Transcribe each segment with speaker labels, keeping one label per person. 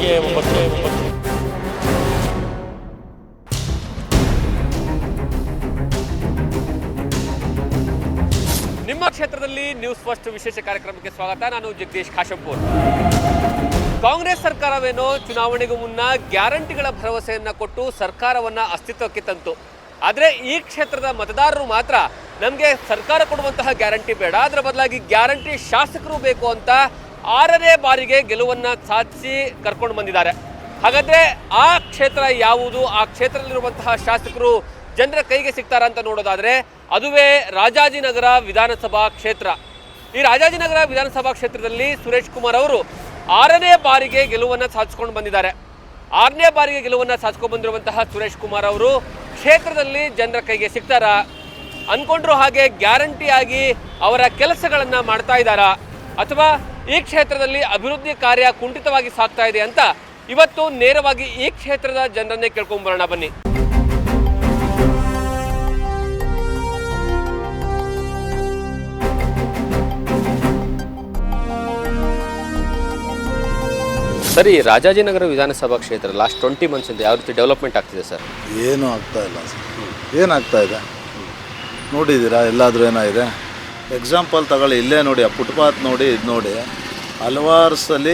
Speaker 1: ಬೆಳಗ್ಗೆ 9. ನಿಮ್ಮ ಕ್ಷೇತ್ರದಲ್ಲಿ ನ್ಯೂಸ್ ಫಸ್ಟ್ ವಿಶೇಷ ಕಾರ್ಯಕ್ರಮಕ್ಕೆ ಸ್ವಾಗತ. ನಾನು ಜಗದೀಶ್ ಕಾಶಂಪುರ್. ಕಾಂಗ್ರೆಸ್ ಸರ್ಕಾರವೇನೋ ಚುನಾವಣೆಗೂ ಮುನ್ನ ಗ್ಯಾರಂಟಿಗಳ ಭರವಸೆಯನ್ನು ಕೊಟ್ಟು ಸರ್ಕಾರವನ್ನು ಅಸ್ತಿತ್ವಕ್ಕೆ ತಂತು. ಆದರೆ ಈ ಕ್ಷೇತ್ರದ ಮತದಾರರು ಮಾತ್ರ ನಮಗೆ ಸರ್ಕಾರ ಕೊಡುವಂತಹ ಗ್ಯಾರಂಟಿ ಬೇಡ, ಅದರ ಬದಲಾಗಿ ಗ್ಯಾರಂಟಿ ಶಾಸಕರು ಬೇಕು ಅಂತ 6ನೇ ಬಾರಿಗೆ ಗೆಲುವನ್ನು ಸಾಧಿಸಿ ಕರ್ಕೊಂಡು ಬಂದಿದ್ದಾರೆ. ಹಾಗಾದರೆ ಆ ಕ್ಷೇತ್ರ ಯಾವುದು, ಆ ಕ್ಷೇತ್ರದಲ್ಲಿರುವಂತಹ ಶಾಸಕರು ಜನರ ಕೈಗೆ ಸಿಗ್ತಾರ ಅಂತ ನೋಡೋದಾದರೆ ಅದುವೇ ರಾಜಾಜಿನಗರ ವಿಧಾನಸಭಾ ಕ್ಷೇತ್ರ. ಈ ರಾಜಾಜಿನಗರ ವಿಧಾನಸಭಾ ಕ್ಷೇತ್ರದಲ್ಲಿ ಸುರೇಶ್ ಕುಮಾರ್ ಅವರು 6ನೇ ಬಾರಿಗೆ ಗೆಲುವನ್ನು ಸಾಧಿಸ್ಕೊಂಡು ಬಂದಿದ್ದಾರೆ. 6ನೇ ಬಾರಿಗೆ ಗೆಲುವನ್ನು ಸಾಧಿಸ್ಕೊಂಡು ಬಂದಿರುವಂತಹ ಸುರೇಶ್ ಕುಮಾರ್ ಅವರು ಕ್ಷೇತ್ರದಲ್ಲಿ ಜನರ ಕೈಗೆ ಸಿಗ್ತಾರಾ, ಅಂದ್ಕೊಂಡ್ರು ಹಾಗೆ ಗ್ಯಾರಂಟಿಯಾಗಿ ಅವರ ಕೆಲಸಗಳನ್ನು ಮಾಡ್ತಾ ಇದ್ದಾರಾ, ಅಥವಾ ಈ ಕ್ಷೇತ್ರದಲ್ಲಿ ಅಭಿವೃದ್ಧಿ ಕಾರ್ಯ ಕುಂಠಿತವಾಗಿ ಸಾಗ್ತಾ ಇದೆ ಅಂತ ಇವತ್ತು ನೇರವಾಗಿ ಈ ಕ್ಷೇತ್ರದ ಜನರನ್ನೇ ಕೇಳ್ಕೊಂಡ್ಬರೋಣ ಬನ್ನಿ. ಸರಿ, ರಾಜಾಜಿನಗರ ವಿಧಾನಸಭಾ ಕ್ಷೇತ್ರ ಲಾಸ್ಟ್ 20 ಮಂತ್ಸಿಂದ ಯಾವ ರೀತಿ ಡೆವಲಪ್ಮೆಂಟ್ ಆಗ್ತಿದೆ ಸರ್?
Speaker 2: ಏನೂ ಆಗ್ತಾ ಇಲ್ಲ ಸರ್. ಏನಾಗ್ತಾ ಇದೆ ನೋಡಿದ್ದೀರಾ? ಎಲ್ಲಾದರೂ ಏನಾಗಿದೆ? ಎಕ್ಸಾಂಪಲ್ ತಗೊಳ್ಳಿ, ಇಲ್ಲೇ ನೋಡಿ, ಆ ಫುಟ್ಪಾತ್ ನೋಡಿ, ಇದು ನೋಡಿ, ಹಲವಾರು ಸಲ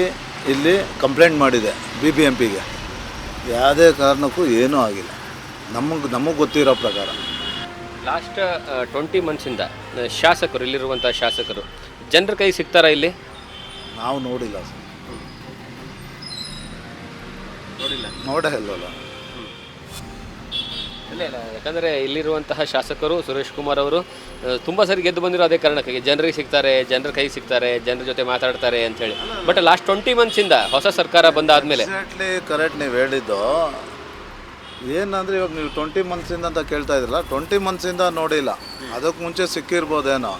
Speaker 2: ಇಲ್ಲಿ ಕಂಪ್ಲೇಂಟ್ ಮಾಡಿದೆ BBMPಗೆ. ಯಾವುದೇ ಕಾರಣಕ್ಕೂ ಏನೂ ಆಗಿಲ್ಲ ನಮಗೆ ಗೊತ್ತಿರೋ ಪ್ರಕಾರ.
Speaker 1: ಲಾಸ್ಟ್ 20 ಮಂತ್ಸಿಂದ ಶಾಸಕರು, ಇಲ್ಲಿರುವಂಥ ಶಾಸಕರು ಜನರ ಕೈ ಸಿಗ್ತಾರಾ ಇಲ್ಲಿ?
Speaker 2: ನಾವು ನೋಡಿಲ್ಲ ಸರ್, ನೋಡೇ ಇಲ್ಲವಲ್ಲ.
Speaker 1: ಇಲ್ಲ, ಯಾಕಂದರೆ ಇಲ್ಲಿರುವಂತಹ ಶಾಸಕರು ಸುರೇಶ್ ಕುಮಾರ್ ಅವರು ತುಂಬ ಸರಿ ಗೆದ್ದು ಬಂದಿರೋ ಅದೇ ಕಾರಣಕ್ಕಾಗಿ ಜನರಿಗೆ ಸಿಗ್ತಾರೆ, ಜನರ ಕೈ ಸಿಗ್ತಾರೆ, ಜನರ ಜೊತೆ ಮಾತಾಡ್ತಾರೆ ಅಂಥೇಳಿ. ಬಟ್ ಲಾಸ್ಟ್ 20 ಮಂತ್ಸಿಂದ ಹೊಸ ಸರ್ಕಾರ ಬಂದಾದಮೇಲೆ
Speaker 2: ಎಕ್ಸಾಕ್ಟ್ಲಿ ಕರೆಕ್ಟ್ ನೀವು ಹೇಳಿದ್ದು. ಏನಂದರೆ ಇವಾಗ ನೀವು 20 ಮಂತ್ಸಿಂದ ಅಂತ ಕೇಳ್ತಾ ಇದ್ರಲ್ಲ, 20 ಮಂತ್ಸಿಂದ ನೋಡಿಲ್ಲ. ಅದಕ್ಕೆ ಮುಂಚೆ ಸಿಕ್ಕಿರ್ಬೋದೇನೋ,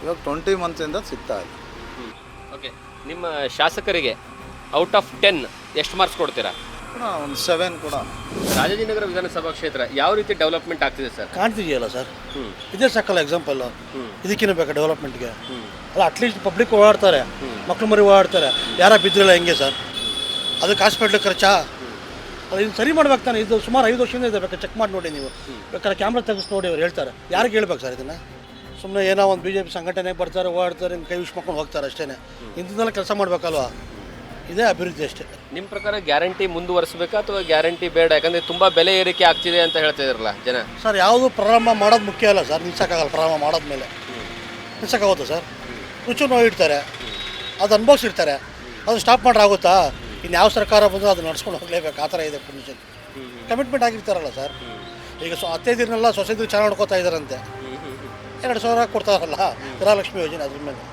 Speaker 2: ಇವಾಗ 20 ಮಂತ್ಸಿಂದ ಸಿಗ್ತಾ ಇಲ್ಲ.
Speaker 1: ಓಕೆ, ನಿಮ್ಮ ಶಾಸಕರಿಗೆ ಔಟ್ ಆಫ್ 10 ಎಷ್ಟು ಮಾರ್ಕ್ಸ್ ಕೊಡ್ತೀರಾ?
Speaker 2: ಒಂದು 7 ಕೂಡ.
Speaker 1: ರಾಜಾಜಿನಗರ ವಿಧಾನಸಭಾ ಕ್ಷೇತ್ರ ಯಾವ ರೀತಿ ಡೆವಲಪ್ಮೆಂಟ್ ಆಗ್ತಿದೆ ಸರ್?
Speaker 3: ಕಾಣ್ತಿದೆಯಲ್ಲ ಸರ್, ಇದೇ ಸಾಕಲ್ಲ ಎಕ್ಸಾಂಪಲ್. ಇದಕ್ಕೇನು ಬೇಕಾ ಡೆವಲಪ್ಮೆಂಟ್ಗೆ? ಅಲ್ಲ, ಅಟ್ಲೀಸ್ಟ್ ಪಬ್ಲಿಕ್ ಓಡಾಡ್ತಾರೆ, ಮಕ್ಳು ಮರಿ ಓಡಾಡ್ತಾರೆ, ಯಾರ ಬಿದ್ದಿರಲ್ಲ ಹೆಂಗೆ ಸರ್? ಅದಕ್ಕೆ ಹಾಸ್ಪಿಟ್ಲಿಗೆ ಖರ್ಚಾ? ಅದು ಇದು ಸರಿ ಮಾಡ್ಬೇಕು ತಾನೆ. ಇದು ಸುಮಾರು 5 ವರ್ಷದಿಂದ ಇದೆ, ಬೇಕಾದ್ರೆ ಚೆಕ್ ಮಾಡಿ ನೋಡಿ ನೀವು, ಬೇಕಾದ್ರೆ ಕ್ಯಾಮ್ರಾ ತೆಗೆಸಿ ನೋಡಿ. ಅವ್ರು ಹೇಳ್ತಾರೆ, ಯಾರಿಗೆ ಹೇಳ್ಬೇಕು ಸರ್ ಇದನ್ನು? ಸುಮ್ಮನೆ ಏನೋ ಒಂದು BJP ಸಂಘಟನೆಗೆ ಬರ್ತಾರೆ, ಓಡಾಡ್ತಾರೆ, ಹಿಂಗೆ ಕೈ ವಿಶ್ ಮಾಡ್ಕೊಂಡು ಹೋಗ್ತಾರೆ ಅಷ್ಟೇ. ಇಂಥದ್ದೆಲ್ಲ ಕೆಲಸ ಮಾಡಬೇಕಲ್ವಾ? ಇದೇ ಅಭಿವೃದ್ಧಿ ಅಷ್ಟೇ. ನಿಮ್ಮ ಪ್ರಕಾರ ಗ್ಯಾರಂಟಿ ಮುಂದುವರಿಸಬೇಕಾ ಅಥವಾ ಗ್ಯಾರಂಟಿ ಬೇಡ? ಯಾಕಂದರೆ ತುಂಬ ಬೆಲೆ ಏರಿಕೆ ಆಗ್ತಿದೆ ಅಂತ ಹೇಳ್ತಾ ಇದ್ರಲ್ಲ ಜನ. ಸರ್, ಯಾವುದು ಪ್ರಾರಂಭ ಮಾಡೋದು ಮುಖ್ಯ ಅಲ್ಲ ಸರ್, ನಿಲ್ಸೋಕ್ಕಾಗಲ್ಲ. ಪ್ರಾರಂಭ ಮಾಡೋದ್ಮೇಲೆ ನಿಲ್ಸೋಕ್ಕಾಗುತ್ತಾ ಸರ್? ರುಚಿ ನೋವು ಇಡ್ತಾರೆ, ಅದು ಅನುಭವಿಸಿರ್ತಾರೆ, ಅದು ಸ್ಟಾಪ್ ಮಾಡ್ರಾಗುತ್ತಾ? ಇನ್ನು ಯಾವ ಸರ್ಕಾರ ಬಂದರೂ ಅದು ನಡ್ಸ್ಕೊಂಡು ಹೋಗಲೇಬೇಕು, ಆ ಥರ ಇದೆ ಕಂಡೀಷನ್. Commitment ಆಗಿರ್ತಾರಲ್ಲ sir. ಈಗ ಅತ್ತೆದಿರನ್ನೆಲ್ಲ ಸೊಸೈಟಿ ಚೆನ್ನಾಗಿ ನೋಡ್ಕೋತಾ ಇದ್ದಾರಂತೆ, 2,000 ಕೊಡ್ತಾರಲ್ಲ ಗೃಹಲಕ್ಷ್ಮಿ ಯೋಜನೆ, ಅದ್ರ ಮೇಲೆ.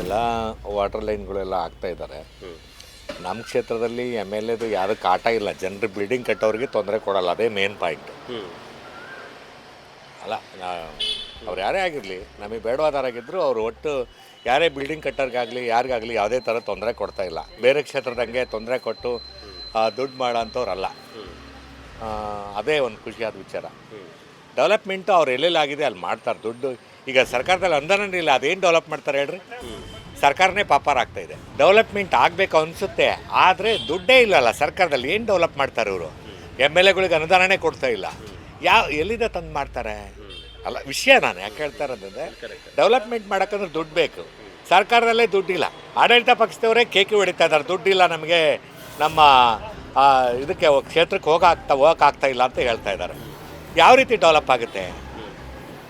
Speaker 4: ಎಲ್ಲ ವಾಟರ್ ಲೈನ್ಗಳೆಲ್ಲ ಆಗ್ತಾ ಇದ್ದಾರೆ. ನಮ್ಮ ಕ್ಷೇತ್ರದಲ್ಲಿ MLAದು ಯಾರಕ್ಕೆ ಆಟ ಇಲ್ಲ, ಜನರು ಬಿಲ್ಡಿಂಗ್ ಕಟ್ಟೋರಿಗೆ ತೊಂದರೆ ಕೊಡಲ್ಲ, ಅದೇ ಮೇನ್ ಪಾಯಿಂಟ್ ಅಲ್ಲ. ಅವ್ರು ಯಾರೇ ಆಗಿರಲಿ, ನಮಗೆ ಬೇಡವಾದವರಾಗಿದ್ದರು ಅವರು ಒಟ್ಟು ಯಾರೇ ಬಿಲ್ಡಿಂಗ್ ಕಟ್ಟೋರಿಗಾಗಲಿ ಯಾರಿಗಾಗಲಿ ಯಾವುದೇ ಥರ ತೊಂದರೆ ಕೊಡ್ತಾ ಇಲ್ಲ. ಬೇರೆ ಕ್ಷೇತ್ರದಂಗೆ ತೊಂದರೆ ಕೊಟ್ಟು ದುಡ್ಡು ಮಾಡೋ ಅಂಥವ್ರಲ್ಲ. ಅದೇ ಒಂದು ಖುಷಿಯಾದ ವಿಚಾರ. ಡೆವಲಪ್ಮೆಂಟು ಅವ್ರು ಎಲ್ಲೆಲ್ಲಾಗಿದೆ ಅಲ್ಲಿ ಮಾಡ್ತಾರೆ. ದುಡ್ಡು ಈಗ ಸರ್ಕಾರದಲ್ಲಿ ಅನುದಾನ ಇಲ್ಲ, ಅದೇನು ಡೆವಲಪ್ ಮಾಡ್ತಾರೆ ಹೇಳ್ರಿ? ಸರ್ಕಾರನೇ ಪಾಪಾರ ಆಗ್ತಾಯಿದೆ. ಡೆವಲಪ್ಮೆಂಟ್ ಆಗಬೇಕು ಅನಿಸುತ್ತೆ, ಆದರೆ ದುಡ್ಡೇ ಇಲ್ಲಲ್ಲ ಸರ್ಕಾರದಲ್ಲಿ. ಏನು ಡೆವಲಪ್ ಮಾಡ್ತಾರೆ ಇವರು? MLAಗಳಿಗೆ ಅನುದಾನನೇ ಕೊಡ್ತಾ ಇಲ್ಲ. ಎಲ್ಲಿಂದ ತಂದು ಮಾಡ್ತಾರೆ? ಅಲ್ಲ ವಿಷಯ ನಾನು ಯಾಕೆ ಹೇಳ್ತಾ ಇರೋದಂದರೆ, ಡೆವಲಪ್ಮೆಂಟ್ ಮಾಡೋಕ್ಕಂದ್ರೆ ದುಡ್ಡು ಬೇಕು. ಸರ್ಕಾರದಲ್ಲೇ ದುಡ್ಡಿಲ್ಲ. ಆಡಳಿತ ಪಕ್ಷದವರೇ ಕೇಕಿ ಹೊಡಿತಾ ಇದ್ದಾರೆ, ದುಡ್ಡಿಲ್ಲ ನಮಗೆ, ನಮ್ಮ ಇದಕ್ಕೆ ಕ್ಷೇತ್ರಕ್ಕೆ ಹೋಗೋಕ್ಕಾಗ್ತಾ ಇಲ್ಲ ಅಂತ ಹೇಳ್ತಾ ಇದ್ದಾರೆ. ಯಾವ ರೀತಿ ಡೆವಲಪ್ ಆಗುತ್ತೆ?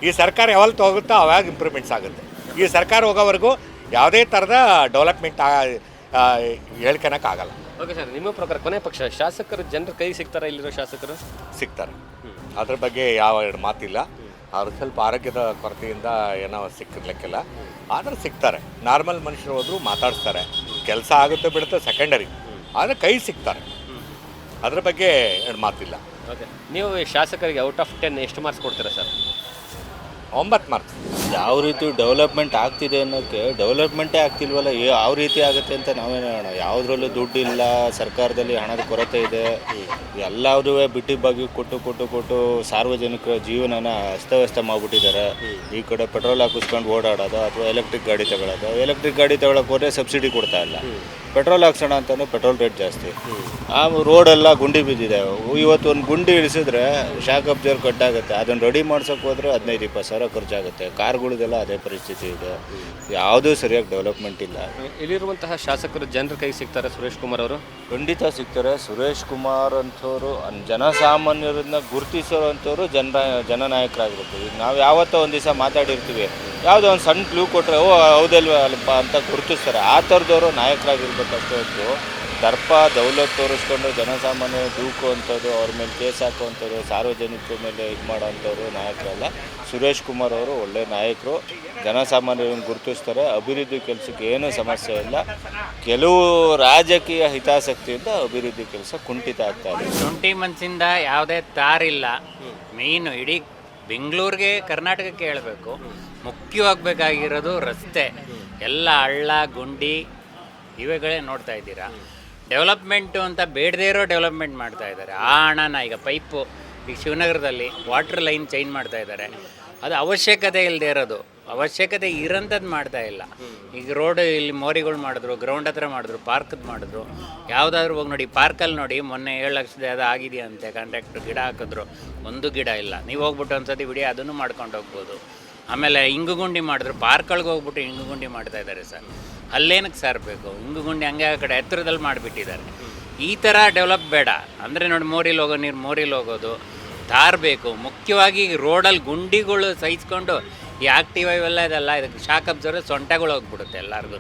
Speaker 4: ಈ ಸರ್ಕಾರ ಯಾವಾಗ ಹೋಗುತ್ತೋ ಅವಾಗ ಇಂಪ್ರೂವ್ಮೆಂಟ್ಸ್ ಆಗುತ್ತೆ. ಈ ಸರ್ಕಾರ ಹೋಗೋವರೆಗೂ ಯಾವುದೇ ಥರದ ಡೆವಲಪ್ಮೆಂಟ್ ಹೇಳ್ಕೊಳಕ್ಕಾಗಲ್ಲ.
Speaker 1: ಓಕೆ ಸರ್, ನಿಮ್ಮ ಪ್ರಕಾರ ಕೊನೆ ಪಕ್ಷ ಶಾಸಕರು ಜನರ ಕೈ ಸಿಗ್ತಾರೆ? ಇಲ್ಲಿರೋ ಶಾಸಕರು
Speaker 4: ಸಿಗ್ತಾರೆ, ಅದ್ರ ಬಗ್ಗೆ ಯಾವ ಎರಡು ಮಾತಿಲ್ಲ. ಅವ್ರು ಸ್ವಲ್ಪ ಆರೋಗ್ಯದ ಕೊರತೆಯಿಂದ ಏನೋ ಸಿಕ್ಕಿರ್ಲಿಕ್ಕಿಲ್ಲ, ಆದರೆ ಸಿಗ್ತಾರೆ. ನಾರ್ಮಲ್ ಮನುಷ್ಯರು ಹೋದ್ರು ಮಾತಾಡಿಸ್ತಾರೆ, ಕೆಲಸ ಆಗುತ್ತೆ ಬಿಡುತ್ತೆ ಸೆಕೆಂಡರಿ, ಆದರೆ ಕೈ ಸಿಗ್ತಾರೆ. ಅದ್ರ ಬಗ್ಗೆ ಎರಡು ಮಾತಿಲ್ಲ.
Speaker 1: ಓಕೆ, ನೀವು ಶಾಸಕರಿಗೆ ಔಟ್ ಆಫ್ 10 ಎಷ್ಟು ಮಾರ್ಕ್ಸ್ ಕೊಡ್ತೀರಾ ಸರ್?
Speaker 4: 9 ಮಾರ್ಕ್ಸ್.
Speaker 5: ಯಾವ ರೀತಿ ಡೆವಲಪ್ಮೆಂಟ್ ಆಗ್ತಿದೆ ಅನ್ನೋಕ್ಕೆ ಡೆವಲಪ್ಮೆಂಟೇ ಆಗ್ತಿಲ್ವಲ್ಲ, ಯಾವ ರೀತಿ ಆಗುತ್ತೆ ಅಂತ ನಾವೇನು ಹೇಳೋಣ. ಯಾವುದ್ರಲ್ಲೂ ದುಡ್ಡಿಲ್ಲ, ಸರ್ಕಾರದಲ್ಲಿ ಹಣದ ಕೊರತೆ ಇದೆ, ಎಲ್ಲದೂ ಬಿಟ್ಟಿ ಬಾಗಿ ಕೊಟ್ಟು ಸಾರ್ವಜನಿಕರ ಜೀವನನ ಅಸ್ತವ್ಯಸ್ತ ಮಾಡಿಬಿಟ್ಟಿದ್ದಾರೆ. ಈ ಕಡೆ ಪೆಟ್ರೋಲ್ ಹಾಕಿಸ್ಕೊಂಡು ಓಡಾಡೋದು ಅಥವಾ ಎಲೆಕ್ಟ್ರಿಕ್ ಗಾಡಿ ತಗೊಳ್ಳೋದು. ಎಲೆಕ್ಟ್ರಿಕ್ ಗಾಡಿ ತಗೊಳ್ಳೋಕೆ ಹೋದರೆ ಸಬ್ಸಿಡಿ ಕೊಡ್ತಾ ಇಲ್ಲ, ಪೆಟ್ರೋಲ್ ಹಾಕ್ಸೋಣ ಅಂತಲೂ ಪೆಟ್ರೋಲ್ ರೇಟ್ ಜಾಸ್ತಿ. ಆ ರೋಡೆಲ್ಲ ಗುಂಡಿ ಬಿದ್ದಿದೆ. ಇವತ್ತು ಒಂದು ಗುಂಡಿ ಇಳಿಸಿದ್ರೆ ಶಾಕ್ ಅಬ್ಸರ್ವ್ ಕಟ್ಟಾಗುತ್ತೆ, ಅದನ್ನು ರೆಡಿ ಮಾಡ್ಸೋಕೆ ಹೋದರೆ 15-20 ಸಾವಿರ ಖರ್ಚಾಗುತ್ತೆ. ಕಾರ್ಗಳಿಗೆಲ್ಲ ಅದೇ ಪರಿಸ್ಥಿತಿ ಇದೆ, ಯಾವುದೂ ಸರಿಯಾಗಿ ಡೆವಲಪ್ಮೆಂಟ್ ಇಲ್ಲ.
Speaker 1: ಇಲ್ಲಿರುವಂತಹ ಶಾಸಕರು ಜನರ ಕೈಗೆ ಸಿಗ್ತಾರೆ ಸುರೇಶ್ ಕುಮಾರ್ ಅವರು?
Speaker 5: ಖಂಡಿತ ಸಿಗ್ತಾರೆ. ಸುರೇಶ್ ಕುಮಾರ್ ಅಂಥವ್ರು ಜನಸಾಮಾನ್ಯರನ್ನ ಗುರುತಿಸೋ ಅಂಥವ್ರು ಜನನಾಯಕರಾಗಿರ್ತೀವಿ. ನಾವು ಯಾವತ್ತೋ ಒಂದು ದಿವಸ ಮಾತಾಡಿರ್ತೀವಿ, ಯಾವುದೋ ಒಂದು ಸಣ್ಣ ಕ್ಲೂ ಕೊಟ್ಟರೆ ಓ ಹೌದಲ್ವ ಅಲ್ಪ ಅಂತ ಗುರುತಿಸ್ತಾರೆ. ಆ ಥರದವರು ನಾಯಕರಾಗಿರ್ಬೇಕಷ್ಟೇ ಹೊತ್ತು ದರ್ಪ ದೌಲತ್ ತೋರಿಸ್ಕೊಂಡು ಜನಸಾಮಾನ್ಯ ದೂಕುವಂಥದ್ದು, ಅವ್ರ ಮೇಲೆ ಕೇಸ್ ಹಾಕುವಂಥದ್ದು, ಸಾರ್ವಜನಿಕರ ಮೇಲೆ ಇದು ಮಾಡೋವಂಥವ್ರು ನಾಯಕರಲ್ಲ. ಸುರೇಶ್ ಕುಮಾರ್ ಅವರು ಒಳ್ಳೆಯ ನಾಯಕರು, ಜನಸಾಮಾನ್ಯರನ್ನು ಗುರುತಿಸ್ತಾರೆ. ಅಭಿವೃದ್ಧಿ ಕೆಲಸಕ್ಕೆ ಏನೂ ಸಮಸ್ಯೆ ಇಲ್ಲ. ಕೆಲವು ರಾಜಕೀಯ ಹಿತಾಸಕ್ತಿಯಿಂದ ಅಭಿವೃದ್ಧಿ ಕೆಲಸ ಕುಂಠಿತ ಆಗ್ತಾ ಇದೆ.
Speaker 6: 20 ಮಂತ್ಸಿಂದ ಯಾವುದೇ ತಾರಿಲ್ಲ. ಮೇಯ್ನು ಇಡೀ ಬೆಂಗಳೂರಿಗೆ ಕರ್ನಾಟಕಕ್ಕೆ ಹೇಳಬೇಕು, ಮುಖ್ಯವಾಗಬೇಕಾಗಿರೋದು ರಸ್ತೆ. ಎಲ್ಲ ಹಳ್ಳ ಗುಂಡಿ ಇವುಗಳೇ ನೋಡ್ತಾ ಇದ್ದೀರಾ. ಡೆವಲಪ್ಮೆಂಟು ಅಂತ ಬೇಡದೇ ಇರೋ ಡೆವಲಪ್ಮೆಂಟ್ ಮಾಡ್ತಾ ಇದ್ದಾರೆ. ಆ ಹಣನ ಈಗ ಪೈಪು ಈಗ ಶಿವನಗರದಲ್ಲಿ ವಾಟರ್ ಲೈನ್ ಚೇಂಜ್ ಮಾಡ್ತಾ ಇದ್ದಾರೆ. ಅದು ಅವಶ್ಯಕತೆ ಇಲ್ಲದೆ ಇರೋದು, ಅವಶ್ಯಕತೆ ಇರೋಂಥದ್ದು ಮಾಡ್ತಾ ಇಲ್ಲ. ಈಗ ರೋಡ್ ಇಲ್ಲಿ ಮೋರಿಗಳು ಮಾಡಿದ್ರು, ಗ್ರೌಂಡ್ ಹತ್ರ ಮಾಡಿದ್ರು, ಪಾರ್ಕದ್ದು ಮಾಡಿದ್ರು. ಯಾವುದಾದ್ರೂ ಹೋಗಿ ನೋಡಿ, ಪಾರ್ಕಲ್ಲಿ ನೋಡಿ ಮೊನ್ನೆ 7 ಲಕ್ಷದ ಅದು ಆಗಿದೆಯಂತೆ. ಕಾಂಟ್ರಾಕ್ಟ್ರು ಗಿಡ ಹಾಕಿದ್ರು, ಒಂದು ಗಿಡ ಇಲ್ಲ. ನೀವು ಹೋಗ್ಬಿಟ್ಟು ಒಂದ್ಸತಿ ಬಿಡಿ, ಅದನ್ನು ಮಾಡ್ಕೊಂಡು ಹೋಗ್ಬೋದು. ಆಮೇಲೆ ಇಂಗುಗುಂಡಿ ಮಾಡಿದ್ರು, ಪಾರ್ಕ್ಗಳಿಗೆ ಹೋಗ್ಬಿಟ್ಟು ಇಂಗುಗುಂಡಿ ಮಾಡ್ತಾ ಇದ್ದಾರೆ ಸರ್. ಅಲ್ಲೇನಕ್ಕೆ ಸರ್ ಬೇಕು ಇಂಗುಗುಂಡಿ? ಹಂಗೆ ಆ ಕಡೆ ಎತ್ತರದಲ್ಲಿ ಮಾಡಿಬಿಟ್ಟಿದ್ದಾರೆ. ಈ ಥರ ಡೆವಲಪ್ ಬೇಡ. ಅಂದರೆ ನೋಡಿ, ಮೋರಿಲಿ ಹೋಗೋ ನೀರು ಮೋರಿಲಿ ಹೋಗೋದು, ತಾರ್ ಬೇಕು. ಮುಖ್ಯವಾಗಿ ರೋಡಲ್ಲಿ ಗುಂಡಿಗಳು ಸಹಿಸ್ಕೊಂಡು ಈ ಆಕ್ಟಿವ್ ಇವೆಲ್ಲ ಇದೆಲ್ಲ, ಇದಕ್ಕೆ ಶಾಕ್ ಅಬ್ಸರ್ವ್ ಸೊಂಟಗಳು ಹೋಗ್ಬಿಡುತ್ತೆ ಎಲ್ಲರಿಗೂ.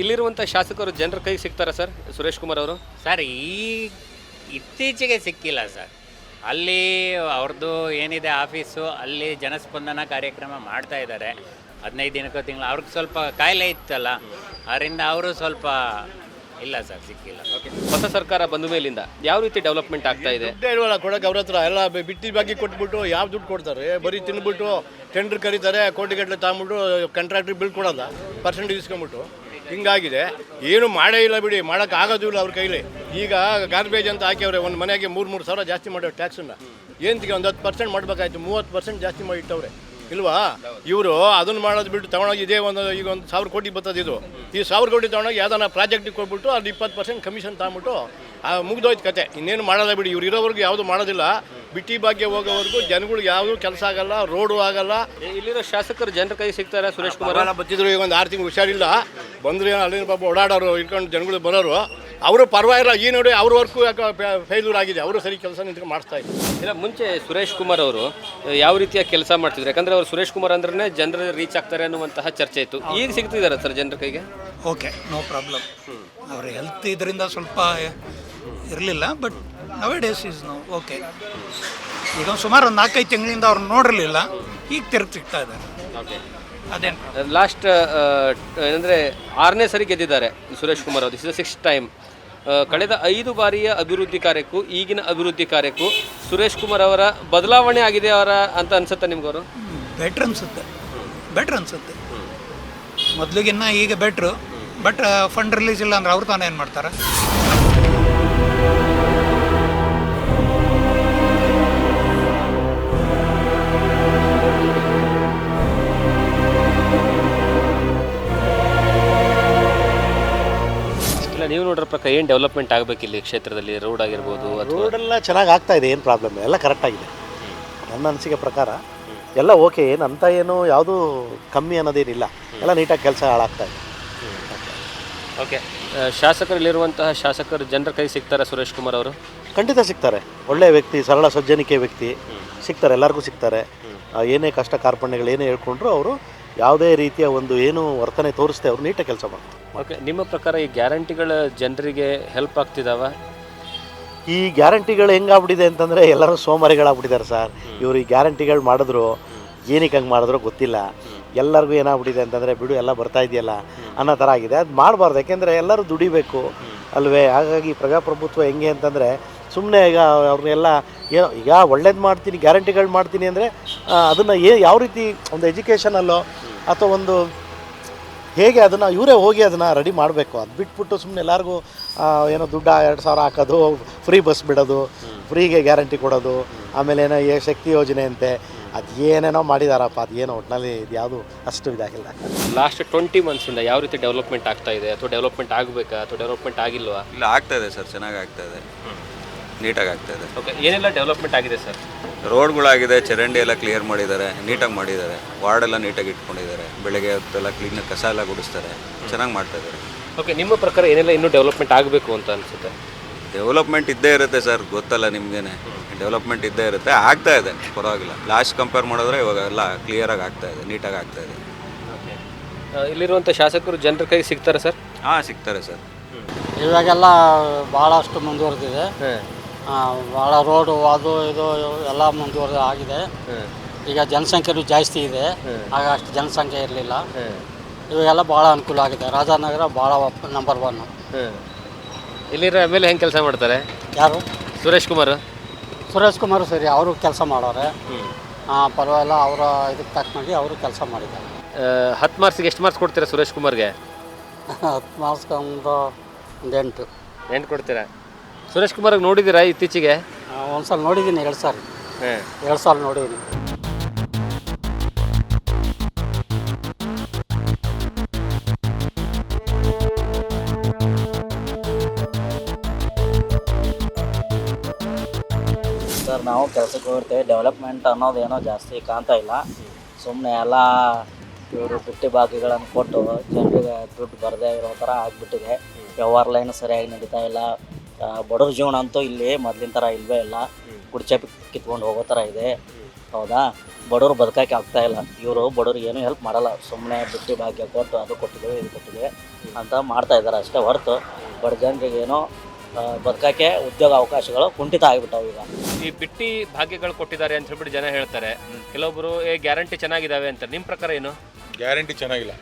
Speaker 1: ಇಲ್ಲಿರುವಂಥ ಶಾಸಕರು ಜನರ ಕೈಗೆ ಸಿಗ್ತಾರಾ ಸರ್ ಸುರೇಶ್ ಕುಮಾರ್ ಅವರು?
Speaker 6: ಸರ್ ಇತ್ತೀಚೆಗೆ ಸಿಕ್ಕಿಲ್ಲ ಸರ್. ಅಲ್ಲಿ ಅವ್ರದ್ದು ಏನಿದೆ ಆಫೀಸು, ಅಲ್ಲಿ ಜನಸ್ಪಂದನ ಕಾರ್ಯಕ್ರಮ ಮಾಡ್ತಾ ಇದ್ದಾರೆ. 15 ದಿನಕ್ಕೋ ತಿಂಗಳು. ಅವ್ರಿಗೆ ಸ್ವಲ್ಪ ಕಾಯಿಲೆ ಇತ್ತಲ್ಲ, ಅದರಿಂದ ಅವರು ಸ್ವಲ್ಪ ಇಲ್ಲ ಸರ್, ಸಿಕ್ಕಿಲ್ಲ.
Speaker 1: ಹೊಸ ಸರ್ಕಾರ ಬಂದ ಮೇಲಿಂದ ಯಾವ ರೀತಿ ಡೆವಲಪ್ಮೆಂಟ್ ಆಗ್ತಾ ಇದೆ?
Speaker 3: ದುಡ್ಡೇ ಇಲ್ವಲ್ಲ ಕೊಡೋಕೆ ಅವ್ರ ಹತ್ರ. ಎಲ್ಲ ಬಿಟ್ಟಿ ಬಾಗಿ ಕೊಟ್ಬಿಟ್ಟು ಯಾವ ದುಡ್ಡು ಕೊಡ್ತಾರೆ? ಬರೀ ತಿನ್ಬಿಟ್ಟು ಟೆಂಡರ್ ಕರೀತಾರೆ, ಕೋಟಿಗಟ್ಟಲೆ ತಗೊಂಬಿಟ್ಟು ಕಾಂಟ್ರಾಕ್ಟ್ರಿಗೆ ಬಿಲ್ ಕೊಡೋಲ್ಲ, ಪರ್ಸೆಂಟೇಜ್ ಇಸ್ಕೊಂಬಿಟ್ಟು. ಹಿಂಗಾಗಿದೆ. ಏನು ಮಾಡೇ ಇಲ್ಲ ಬಿಡಿ, ಮಾಡೋಕೆ ಆಗೋದು ಇಲ್ಲ ಅವ್ರ ಕೈಲಿ. ಈಗ ಗಾರ್ಬೇಜ್ ಅಂತ ಹಾಕಿವ್ರೆ, ಒಂದು ಮನೆಗೆ 3 ಸಾವಿರ ಜಾಸ್ತಿ ಮಾಡ್ಯಾವ ಟ್ಯಾಕ್ಸನ್ನು. ಏಂತಿಗೆ ಒಂದು 10% ಮಾಡಬೇಕಾಯ್ತು, 30% ಜಾಸ್ತಿ ಮಾಡಿ ಇಟ್ಟವ್ರೆ ಇಲ್ವಾ? ಇವರು ಅದನ್ನು ಮಾಡೋದು ಬಿಟ್ಟು ತೊಗೊಂಡೋಗಿ ಈಗ ಒಂದು 1000 ಕೋಟಿ ಬರ್ತದೆ. ಇದು ಈ 1000 ಕೋಟಿ ತೊಗೊಂಡೋಗಿ ಯಾವ್ದಾನ ಪ್ರಾಜೆಕ್ಟಿಗೆ ಕೊಟ್ಬಿಟ್ಟು ಅದು 20% ಕಮಿಷನ್ ತಗೊಂಬಿಟ್ಟು ಮುಗ್ದೋಯ್ತು ಕತೆ. ಇನ್ನೇನು ಮಾಡೋಲ್ಲ ಬಿಡಿ. ಇವ್ರು ಇರೋವರೆಗೂ ಯಾವುದು ಮಾಡೋದಿಲ್ಲ. ಬಿಟ್ಟಿ ಭಾಗ್ಯ ಹೋಗೋವರೆಗೂ ಜನಗಳಿಗೆ ಯಾವುದು ಕೆಲಸ ಆಗಲ್ಲ, ರೋಡು ಆಗಲ್ಲ.
Speaker 1: ಇಲ್ಲಿರೋ ಶಾಸಕರು ಜನರ ಕೈ ಸಿಗ್ತಾರೆ ಸುರೇಶ್ ಕುಮಾರ್?
Speaker 3: ಬತ್ತಿದ್ರು. ಈಗ ಒಂದು 6 ತಿಂಗಳು ಹುಷಾರಿಲ್ಲ, ಬಂದ್ರೆ ಅಲ್ಲಿನ ಪಾಪ ಓಡಾಡೋರು ಇಟ್ಕೊಂಡು ಜನಗಳು ಬರೋರು. ಅವರು ಪರವಾಗಿಲ್ಲ. ಈ ನೋಡಿ ಅವ್ರ ವರ್ಕು ಫೇಲ್ಯೂರ್ ಆಗಿದೆ. ಅವರು ಸರಿ ಕೆಲಸ ನಿಂತ್ಕೊಂಡು ಮಾಡಿಸ್ತಾ ಇದ್ದಾರೆ.
Speaker 1: ಇಲ್ಲ, ಮುಂಚೆ ಸುರೇಶ್ ಕುಮಾರ್ ಅವರು ಯಾವ ರೀತಿಯ ಕೆಲಸ ಮಾಡ್ತಿದ್ರು? ಯಾಕಂದ್ರೆ ಅವರು ಸುರೇಶ್ ಕುಮಾರ್ ಅಂದ್ರೆ ಜನರ ರೀಚ್ ಆಗ್ತಾರೆ ಅನ್ನುವಂತಹ ಚರ್ಚೆ ಇತ್ತು. ಈಗ ಸಿಗ್ತಿದ್ದಾರೆ ಸರ್ ಜನರ ಕೈಗೆ?
Speaker 7: Okay, no problem. ಅವ್ರ ಹೆಲ್ತ್ ಇದರಿಂದ ಸ್ವಲ್ಪ ಇರಲಿಲ್ಲ, but nowadays is no okay. ಈಗ ಸುಮಾರು ಒಂದು 4-5 ತಿಂಗಳಿಂದ ಅವ್ರನ್ನ ನೋಡಿರಲಿಲ್ಲ, ಈಗ ತಿರುಗಿ ಸಿಗ್ತಾ ಇದ್ದಾರೆ. ಅದೇನು
Speaker 1: ಲಾಸ್ಟ್ ಏನಂದರೆ 6ನೇ ಸರಿ ಗೆದ್ದಿದ್ದಾರೆ ಸುರೇಶ್ ಕುಮಾರ್ ಅವರು. This is 6th time. ಕಳೆದ 5 ಬಾರಿಯ ಅಭಿವೃದ್ಧಿ ಕಾರ್ಯಕ್ಕೂ ಈಗಿನ ಅಭಿವೃದ್ಧಿ ಕಾರ್ಯಕ್ಕೂ ಸುರೇಶ್ ಕುಮಾರ್ ಅವರ ಬದಲಾವಣೆ ಆಗಿದೆ ಅವರ ಅಂತ ಅನ್ಸುತ್ತೆ ನಿಮ್ಗವರು?
Speaker 7: ಬೆಟ್ರ್ ಅನಿಸುತ್ತೆ. ಮೊದಲಿಗಿನ್ನ ಈಗ ಬೆಟ್ರು. ಬಟ್ ಫಂಡ್ ರಿಲೀಸ್ ಇಲ್ಲ ಅಂದ್ರೆ ಅವ್ರು ತಾನೇ ಏನು ಮಾಡ್ತಾರೆ?
Speaker 1: ನೀವು ನೋಡ್ರ ಪ್ರಕಾರ ಏನು ಡೆವಲಪ್ಮೆಂಟ್ ಆಗಬೇಕು ಇಲ್ಲಿ ಕ್ಷೇತ್ರದಲ್ಲಿ? ರೋಡ್ ಆಗಿರ್ಬೋದು ಅಥವಾ
Speaker 8: ರೋಡೆಲ್ಲ ಚೆನ್ನಾಗಿ ಆಗ್ತಾ ಇದೆ, ಏನು ಪ್ರಾಬ್ಲಮ್ ಇಲ್ಲ, ಎಲ್ಲ ಕರೆಕ್ಟಾಗಿದೆ ನನ್ನ ಅನಿಸಿಕೆ ಪ್ರಕಾರ. ಎಲ್ಲ ಓಕೆ, ಏನು ಅಂತ ಏನು ಯಾವುದು ಕಮ್ಮಿ ಅನ್ನೋದೇನಿಲ್ಲ, ಎಲ್ಲ ನೀಟಾಗಿ ಕೆಲಸ ಹಾಳಾಗ್ತಾ ಇದೆ.
Speaker 1: ಓಕೆ, ಶಾಸಕರಲ್ಲಿರುವಂತಹ ಶಾಸಕರು ಜನರ ಕೈ ಸಿಗ್ತಾರೆ ಸುರೇಶ್ ಕುಮಾರ್ ಅವರು?
Speaker 8: ಖಂಡಿತ ಸಿಗ್ತಾರೆ. ಒಳ್ಳೆಯ ವ್ಯಕ್ತಿ, ಸರಳ ಸಜ್ಜನಿಕೆ ವ್ಯಕ್ತಿ, ಸಿಗ್ತಾರೆ, ಎಲ್ಲರಿಗೂ ಸಿಗ್ತಾರೆ. ಏನೇ ಕಷ್ಟ ಕಾರ್ಪಣ್ಯಗಳು ಏನೇ ಹೇಳ್ಕೊಂಡ್ರು ಅವರು ಯಾವುದೇ ರೀತಿಯ ಒಂದು ಏನು ವರ್ತನೆ ತೋರಿಸ್ತೆ ಅವರು ನೀಟಾಗಿ ಕೆಲಸ ಮಾಡ್ತಾರೆ.
Speaker 1: ಓಕೆ, ನಿಮ್ಮ ಪ್ರಕಾರ ಈ ಗ್ಯಾರಂಟಿಗಳ ಜನರಿಗೆ ಹೆಲ್ಪ್ ಆಗ್ತಿದಾವ?
Speaker 8: ಈ ಗ್ಯಾರಂಟಿಗಳು ಹೆಂಗಾಗ್ಬಿಟ್ಟಿದೆ ಅಂತಂದರೆ ಎಲ್ಲರೂ ಸೋಮಾರಿಗಳಾಗ್ಬಿಟ್ಟಿದ್ದಾರೆ ಸರ್. ಇವರು ಈ ಗ್ಯಾರಂಟಿಗಳು ಮಾಡಿದ್ರು, ಏನಕ್ಕೆ ಹಂಗೆ ಮಾಡಿದ್ರು ಗೊತ್ತಿಲ್ಲ. ಎಲ್ಲರಿಗೂ ಏನಾಗ್ಬಿಟ್ಟಿದೆ ಅಂತಂದರೆ ಬಿಡು ಎಲ್ಲ ಬರ್ತಾ ಇದೆಯಲ್ಲ ಅನ್ನೋ ಥರ ಆಗಿದೆ. ಅದು ಮಾಡಬಾರ್ದು, ಯಾಕೆಂದರೆ ಎಲ್ಲರೂ ದುಡಿಬೇಕು ಅಲ್ವೇ. ಹಾಗಾಗಿ ಪ್ರಜಾಪ್ರಭುತ್ವ ಹೆಂಗೆ ಅಂತಂದರೆ ಸುಮ್ಮನೆ ಈಗ ಅವ್ರನ್ನೆಲ್ಲ ಏನೋ ಈಗ ಒಳ್ಳೇದು ಮಾಡ್ತೀನಿ ಗ್ಯಾರಂಟಿಗಳು ಮಾಡ್ತೀನಿ ಅಂದರೆ ಅದನ್ನು ಯಾವ ರೀತಿ ಒಂದು ಎಜುಕೇಷನಲ್ಲೋ ಅಥವಾ ಒಂದು ಹೇಗೆ ಅದನ್ನು ಇವರೇ ಹೋಗಿ ಅದನ್ನು ರೆಡಿ ಮಾಡಬೇಕು. ಅದು ಬಿಟ್ಬಿಟ್ಟು ಸುಮ್ಮನೆ ಎಲ್ಲರಿಗೂ ಏನೋ ದುಡ್ಡು 2,000 ಹಾಕೋದು, ಫ್ರೀ ಬಸ್ ಬಿಡೋದು, ಫ್ರೀಗೆ ಗ್ಯಾರಂಟಿ ಕೊಡೋದು, ಆಮೇಲೆ ಏನೋ ಶಕ್ತಿ ಯೋಜನೆ ಅಂತೆ, ಅದು ಏನೇನೋ ಮಾಡಿದಾರಪ್ಪ. ಅದು ಏನೋ ಒಟ್ಟಿನಲ್ಲಿ ಇದು ಯಾವುದು ಅಷ್ಟು ಇದಾಗಿಲ್ಲ.
Speaker 1: ಲಾಸ್ಟ್ 20 ಮಂತ್ಸಿಂದ ಯಾವ ರೀತಿ ಡೆವಲಪ್ಮೆಂಟ್ ಆಗ್ತಾ ಇದೆ, ಅಥವಾ ಡೆವಲಪ್ಮೆಂಟ್ ಆಗಬೇಕಾ ಅಥವಾ ಡೆವಲಪ್ಮೆಂಟ್ ಆಗಿಲ್ವಾ?
Speaker 9: ಇಲ್ಲ, ಆಗ್ತಾ ಇದೆ ಸರ್, ಚೆನ್ನಾಗಿ ಆಗ್ತಾ ಇದೆ, ನೀಟಾಗಿ ಆಗ್ತಾ ಇದೆ.
Speaker 1: ಓಕೆ, ಏನೆಲ್ಲ ಡೆವಲಪ್ಮೆಂಟ್ ಆಗಿದೆ ಸರ್?
Speaker 9: ರೋಡ್ಗಳಾಗಿದೆ, ಚರಂಡಿ ಎಲ್ಲ ಕ್ಲಿಯರ್ ಮಾಡಿದ್ದಾರೆ, ನೀಟಾಗಿ ಮಾಡಿದ್ದಾರೆ, ವಾರ್ಡೆಲ್ಲ ನೀಟಾಗಿ ಇಟ್ಕೊಂಡಿದ್ದಾರೆ, ಬೆಳಗ್ಗೆ ಹೊತ್ತೆಲ್ಲ ಕ್ಲೀನ್ ಕಸ ಎಲ್ಲ ಗುಡಿಸ್ತಾರೆ, ಚೆನ್ನಾಗಿ ಮಾಡ್ತಾ ಇದ್ದಾರೆ.
Speaker 1: ಓಕೆ, ನಿಮ್ಮ ಪ್ರಕಾರ ಏನೆಲ್ಲ ಇನ್ನೂ ಡೆವಲಪ್ಮೆಂಟ್ ಆಗಬೇಕು ಅಂತ ಅನಿಸುತ್ತೆ?
Speaker 9: ಡೆವಲಪ್ಮೆಂಟ್ ಇದ್ದೇ ಇರುತ್ತೆ ಸರ್, ಗೊತ್ತಲ್ಲ ನಿಮಗೇನೆ, ಡೆವಲಪ್ಮೆಂಟ್ ಇದ್ದೇ ಇರುತ್ತೆ, ಆಗ್ತಾ ಇದೆ, ಪರವಾಗಿಲ್ಲ. ಲಾಸ್ಟ್ ಕಂಪೇರ್ ಮಾಡಿದ್ರೆ ಇವಾಗ ಎಲ್ಲ ಕ್ಲಿಯರಾಗಿ ಆಗ್ತಾ ಇದೆ, ನೀಟಾಗಿ ಆಗ್ತಾ ಇದೆ.
Speaker 1: ಇಲ್ಲಿರುವಂಥ ಶಾಸಕರು ಜನರ ಕೈಗೆ ಸಿಗ್ತಾರೆ ಸರ್?
Speaker 9: ಹಾಂ, ಸಿಗ್ತಾರೆ ಸರ್.
Speaker 10: ಇವಾಗೆಲ್ಲ ಭಾಳಷ್ಟು ಮುಂದುವರೆದಿದೆ. ಭಾಳ ರೋಡು ಅದು ಇದು ಎಲ್ಲ ಮುಂದುವರೆದು ಆಗಿದೆ. ಈಗ ಜನಸಂಖ್ಯೆನೂ ಜಾಸ್ತಿ ಇದೆ, ಆಗ ಅಷ್ಟು ಜನಸಂಖ್ಯೆ ಇರಲಿಲ್ಲ. ಇವಾಗೆಲ್ಲ ಭಾಳ ಅನುಕೂಲ ಆಗಿದೆ. ರಾಜಾನಗರ ಭಾಳ ನಂಬರ್ 1.
Speaker 1: ಇಲ್ಲಿರೋ ಎಮ್ ಎಲ್ ಎ ಹೆಂಗೆ ಕೆಲಸ ಮಾಡ್ತಾರೆ?
Speaker 10: ಯಾರು?
Speaker 1: ಸುರೇಶ್ ಕುಮಾರ್.
Speaker 10: ಸುರೇಶ್ ಕುಮಾರ್ ಸರಿ, ಅವರು ಕೆಲಸ ಮಾಡೋರೆ. ಪರವಾಗಿಲ್ಲ, ಅವರ ಇದಕ್ಕೆ ತಕ್ಕನಾಗಿ ಅವರು ಕೆಲಸ ಮಾಡಿದ್ದಾರೆ.
Speaker 1: 10 ಮಾರ್ಕ್ಸಿಗೆ ಎಷ್ಟು ಮಾರ್ಕ್ಸ್ ಕೊಡ್ತೀರಾ ಸುರೇಶ್ ಕುಮಾರ್ಗೆ?
Speaker 10: 10 ಮಾರ್ಕ್ಸ್ಗೆ ಒಂದು 8
Speaker 1: ಕೊಡ್ತೀರಾ? ಸುರೇಶ್ ಕುಮಾರ್ಗೆ ನೋಡಿದ್ದೀರಾ ಇತ್ತೀಚೆಗೆ?
Speaker 10: ಒಂದು ಸಲ ನೋಡಿದ್ದೀನಿ, 2 ಸಾರಿ. 2 ಸಾಲ ನೋಡಿದ್ದೀನಿ.
Speaker 11: ಸರ್, ನಾವು ಕೆಲಸಕ್ಕೆ ಹೋಗ್ತೇವೆ, ಡೆವಲಪ್ಮೆಂಟ್ ಅನ್ನೋದೇನೋ ಜಾಸ್ತಿ ಕಾಣ್ತಾ ಇಲ್ಲ. ಸುಮ್ಮನೆ ಎಲ್ಲ ಇವರು ಬಿಟ್ಟಿ ಬಾಕಿಗಳನ್ನು ಕೊಟ್ಟು ಜನರಿಗೆ ದುಡ್ಡು ಬರದೇ ಇರೋ ಥರ ಆಗಿಬಿಟ್ಟಿದೆ. ವ್ಯವಹಾರ ಲೈನ್ ಸರಿಯಾಗಿ ನಡೀತಾ ಇಲ್ಲ. ಬಡವ್ರ ಜೀವನ ಅಂತೂ ಇಲ್ಲಿ ಮೊದಲಿನ ಥರ ಇಲ್ಲವೇ ಇಲ್ಲ. ಗುಡ್ಚೆ ಕಿತ್ಕೊಂಡು ಹೋಗೋ ಥರ ಇದೆ. ಹೌದಾ, ಬಡವ್ರು ಬದುಕೋಕ್ಕೆ ಆಗ್ತಾ ಇಲ್ಲ. ಇವರು ಬಡವ್ರಿಗೆ ಏನೂ ಹೆಲ್ಪ್ ಮಾಡಲ್ಲ. ಸುಮ್ಮನೆ ಬಿಟ್ಟಿ ಭಾಗ್ಯ ಕೊಟ್ಟು ಅದು ಕೊಟ್ಟಿದ್ದೇವೆ ಇದು ಕೊಟ್ಟಿದ್ದೇವೆ ಅಂತ ಮಾಡ್ತಾ ಇದ್ದಾರೆ ಅಷ್ಟೇ ಹೊರತು ಬಡ ಜನರಿಗೆ ಏನೋ ಬದುಕೋಕ್ಕೆ ಉದ್ಯೋಗ ಅವಕಾಶಗಳು ಕುಂಠಿತ ಆಗಿಬಿಟ್ಟವು. ಈಗ
Speaker 1: ಈ ಬಿಟ್ಟಿ ಭಾಗ್ಯಗಳು ಕೊಟ್ಟಿದ್ದಾರೆ ಅಂತ ಹೇಳ್ಬಿಟ್ಟು ಜನ ಹೇಳ್ತಾರೆ. ಕೆಲವೊಬ್ಬರು ಗ್ಯಾರಂಟಿ ಚೆನ್ನಾಗಿದ್ದಾವೆ ಅಂತ. ನಿಮ್ಮ ಪ್ರಕಾರ ಏನು?
Speaker 12: ಗ್ಯಾರಂಟಿ ಚೆನ್ನಾಗಿಲ್ಲ,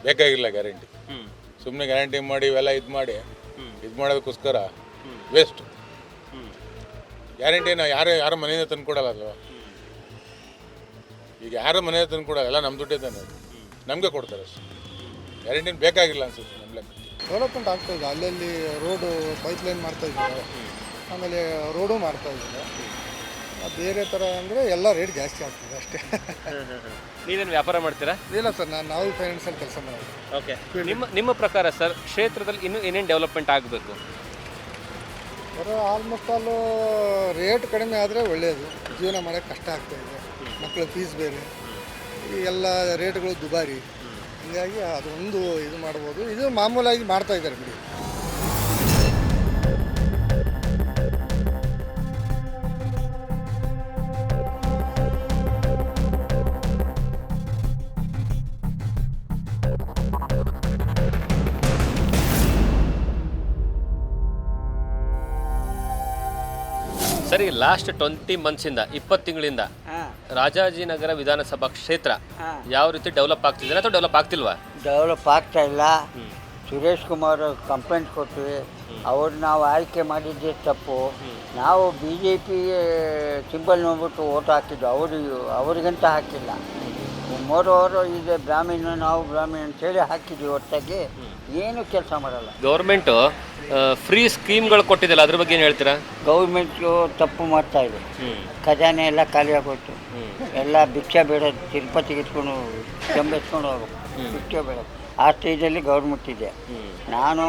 Speaker 12: ಬೇಕಾಗಿಲ್ಲ ಗ್ಯಾರಂಟಿ. ಸುಮ್ಮನೆ ಗ್ಯಾರಂಟಿ ಮಾಡಿ ಇವೆಲ್ಲ ಇದು ಮಾಡೋದಕ್ಕೋಸ್ಕರ ವೇಸ್ಟ್. ಗ್ಯಾರಂಟಿನ ಯಾರ ಮನೆಯಿಂದ ತಂದು ಕೊಡಲ್ಲ ಅಲ್ವಾ? ಈಗ ಯಾರ ಮನೆಯಿಂದ ತಂದು ಕೊಡಲ್ಲ, ಎಲ್ಲ ನಮ್ಮ ದುಡ್ಡೇ ತಾನೆ, ನಮಗೆ ಕೊಡ್ತಾರೆ ಅಷ್ಟೇ. ಗ್ಯಾರಂಟಿನ ಬೇಕಾಗಿಲ್ಲ ಅನ್ಸುತ್ತೆ ನಮ್ಮ ಲೆಕ್ಕ.
Speaker 3: ಡೆವಲಪ್ಮೆಂಟ್ ಆಗ್ತಾಯಿದೆ, ಅಲ್ಲಲ್ಲಿ ರೋಡು ಪೈಪ್ಲೈನ್ ಮಾಡ್ತಾಯಿದ್ದಾರೆ, ಆಮೇಲೆ ರೋಡು ಮಾಡ್ತಾಯಿದ್ದಾರೆ. ಬೇರೆ ಥರ ಅಂದರೆ ಎಲ್ಲ ರೇಟ್ ಜಾಸ್ತಿ ಆಗ್ತದೆ ಅಷ್ಟೇ.
Speaker 1: ನೀವೇನು ವ್ಯಾಪಾರ ಮಾಡ್ತೀರಾ?
Speaker 3: ಇಲ್ಲ ಸರ್, ನಾವು ಫೈನಾನ್ಸಲ್ಲಿ ಕೆಲಸ ಮಾಡೋದು.
Speaker 1: ಓಕೆ, ನಿಮ್ಮ ಪ್ರಕಾರ ಸರ್ ಕ್ಷೇತ್ರದಲ್ಲಿ ಇನ್ನೂ ಏನೇನು ಡೆವಲಪ್ಮೆಂಟ್ ಆಗಬೇಕು?
Speaker 3: ಆಲ್ಮೋಸ್ಟ್ ಆಲು ರೇಟ್ ಕಡಿಮೆ ಆದರೆ ಒಳ್ಳೆಯದು. ಜೀವನ ಮಾಡೋಕ್ಕೆ ಕಷ್ಟ ಆಗ್ತಾಯಿದೆ, ಮಕ್ಕಳ ಫೀಸ್ ಬೇರೆ, ಈ ಎಲ್ಲ ರೇಟ್ಗಳು ದುಬಾರಿ. ಹೀಗಾಗಿ ಅದೊಂದು ಇದು ಮಾಡ್ಬೋದು. ಇದು ಮಾಮೂಲಾಗಿ ಮಾಡ್ತಾ ಇದ್ದಾರೆ ಬಿಡಿ.
Speaker 1: ಸರಿ, ಲಾಸ್ಟ್ 20 ಮಂತ್ಸಿಂದ 20 ತಿಂಗಳಿಂದ ರಾಜಾಜಿನಗರ ವಿಧಾನಸಭಾ ಕ್ಷೇತ್ರ ಯಾವ ರೀತಿ ಡೆವಲಪ್ ಆಗ್ತಿದೆ ಅಥವಾ ಡೆವಲಪ್ ಆಗ್ತಿಲ್ವಾ?
Speaker 10: ಡೆವಲಪ್ ಆಗ್ತಾ ಇಲ್ಲ. ಸುರೇಶ್ ಕುಮಾರ್ ಕಂಪ್ಲೇಂಟ್ ಕೊಟ್ವಿ, ಅವ್ರು ನಾವು ಆಯ್ಕೆ ಮಾಡಿದ್ದೆ ತಪ್ಪು. ನಾವು BJP ಸಿಂಬಲ್ ನೋಡ್ಬಿಟ್ಟು ಓಟ್ ಹಾಕಿದ್ದು, ಅವ್ರಿಗಂತ ಹಾಕಿಲ್ಲ. ಮೋರವರು ಇದೆ ಬ್ರಾಹ್ಮಣ, ನಾವು ಬ್ರಾಹ್ಮಣ ಅಂತೇಳಿ ಹಾಕಿದ್ವಿ. ಹೊರತಾಗಿ ಏನು ಕೆಲಸ ಮಾಡಲ್ಲ.
Speaker 1: ಗೌರ್ಮೆಂಟು ಫ್ರೀ ಸ್ಕೀಮ್ಗಳು ಕೊಟ್ಟಿದ್ದಲ್ಲ, ಅದ್ರ ಬಗ್ಗೆ ಏನು ಹೇಳ್ತೀರಾ?
Speaker 10: ಗೌರ್ಮೆಂಟು ತಪ್ಪು ಮಾಡ್ತಾ ಇದೆ. ಖಜಾನೆ ಎಲ್ಲ ಖಾಲಿ ಆಗೋಯ್ತು. ಎಲ್ಲ ಭಿಕ್ಷೆ ಬೇಡೋದು, ತಿರುಪತಿಗೆ ಇಟ್ಕೊಂಡು ಎತ್ಕೊಂಡು ಹೋಗ್ಬೇಕು, ಭಿಕ್ಷೆ ಬೇಡೋದು. ಆ ಸ್ಟೇಜಲ್ಲಿ ಗೌರ್ಮೆಂಟ್ ಇದೆ. ನಾನು